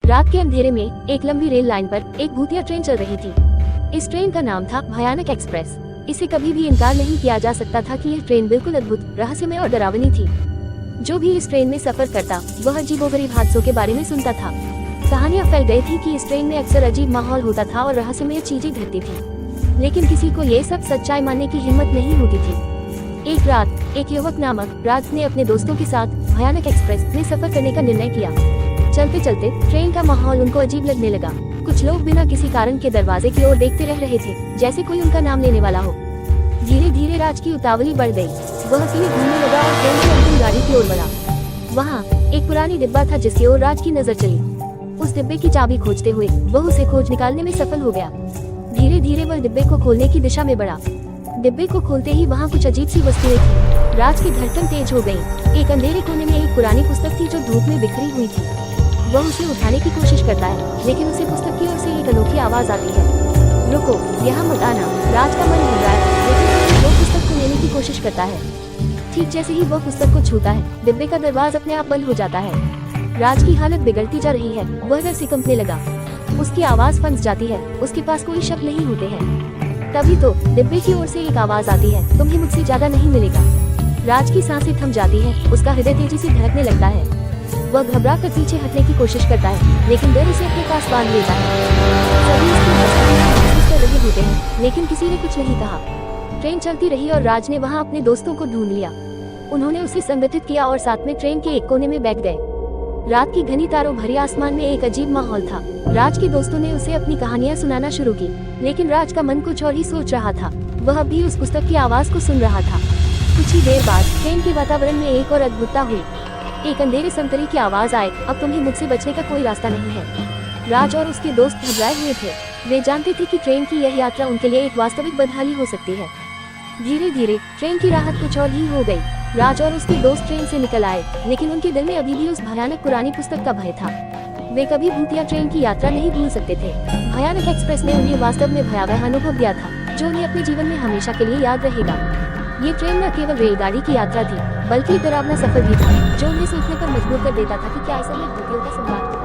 रात के अंधेरे में एक लंबी रेल लाइन पर एक भूतिया ट्रेन चल रही थी। इस ट्रेन का नाम था भयानक एक्सप्रेस। इसे कभी भी इनकार नहीं किया जा सकता था कि यह ट्रेन बिल्कुल अद्भुत, रहस्यमय और डरावनी थी। जो भी इस ट्रेन में सफर करता वह अजीबोगरीब हादसों के बारे में सुनता था। कहानियां फैल गई थी कि इस ट्रेन में अक्सर अजीब माहौल होता था और रहस्यमय चीजें घटती थी, लेकिन किसी को ये सब सच्चाई मानने की हिम्मत नहीं होती थी। एक रात एक युवक नामक राज ने अपने दोस्तों के साथ भयानक एक्सप्रेस में सफर करने का निर्णय किया। चलते चलते ट्रेन का माहौल उनको अजीब लगने लगा। कुछ लोग बिना किसी कारण के दरवाजे की ओर देखते रह रहे थे, जैसे कोई उनका नाम लेने वाला हो। धीरे धीरे राज की उतावली बढ़ गई। वह सीधे घूमने लगा और ट्रेन की अंतिम गाड़ी की ओर बढ़ा। वहाँ एक पुरानी डिब्बा था जिसकी ओर राज की नजर चली। उस डिब्बे की चाबी खोजते हुए वह उसे खोज निकालने में सफल हो गया। धीरे धीरे वह डिब्बे को खोलने की दिशा में बढ़ा। डिब्बे को खोलते ही वहाँ कुछ अजीब सी वस्तुएं थी। राज की धड़कन तेज हो गई। एक अंधेरे कोने में एक पुरानी पुस्तक थी जो धूप में बिखरी हुई थी। वह उसे उठाने की कोशिश करता है, लेकिन उसे पुस्तक की ओर से एक अनोखी आवाज आती है, रुको, यहाँ मत आना। राज का मन हो रहा है, लेकिन वो पुस्तक को लेने की कोशिश करता है। ठीक जैसे ही वह पुस्तक को छूता है, डिब्बे का दरवाजा अपने आप बंद हो जाता है। राज की हालत बिगड़ती जा रही है। वह डर से कंपने लगा। उसकी आवाज फंस जाती है। उसके पास कोई शब्द नहीं होते हैं। तभी तो डिब्बे की ओर से एक आवाज आती है, तुम्हें मुझसे ज्यादा नहीं मिलेगा। राज की सांसें थम जाती है। उसका हृदय तेजी से धड़कने लगता है। वह घबरा कर पीछे हटने की कोशिश करता है, लेकिन डर उसे अपने पास बांध लेता है। सभी उसकी कोशिश कर रहे होते हैं, लेकिन किसी ने कुछ नहीं कहा। ट्रेन चलती रही और राज ने वहाँ अपने दोस्तों को ढूंढ लिया। उन्होंने उसे संगठित किया और साथ में ट्रेन के एक कोने में बैठ गए। रात की घनी तारों भरी आसमान में एक अजीब माहौल था। राज के दोस्तों ने उसे अपनी कहानियां सुनाना शुरू की, लेकिन राज का मन कुछ और ही सोच रहा था। वह भी उस पुस्तक की आवाज को सुन रहा था। कुछ ही देर बाद ट्रेन के वातावरण में एक और अद्भुतता हुई। एक अंधेरे समतरी की आवाज आए, अब तुम्हें मुझसे बचने का कोई रास्ता नहीं है। राज और उसके दोस्त घबराए हुए थे। वे जानते थे कि ट्रेन की यह यात्रा उनके लिए एक वास्तविक बदहाली हो सकती है। धीरे धीरे ट्रेन की राहत कुछ और ही हो गई। राज और उसके दोस्त ट्रेन से निकल आए, लेकिन उनके दिल में अभी भी उस भयानक पुरानी पुस्तक का भय था। वे कभी भूतिया ट्रेन की यात्रा नहीं भूल सकते थे। भयानक एक्सप्रेस ने उन्हें वास्तव में भयावह अनुभव दिया था, जो उन्हें अपने जीवन में हमेशा के लिए याद रहेगा। ये ट्रेन न केवल रेलगाड़ी की यात्रा थी, बल्कि डरावना सफर भी था, जो उन्हें सोचने पर मजबूर कर देता था कि क्या ऐसा में भूतियों का सम्राट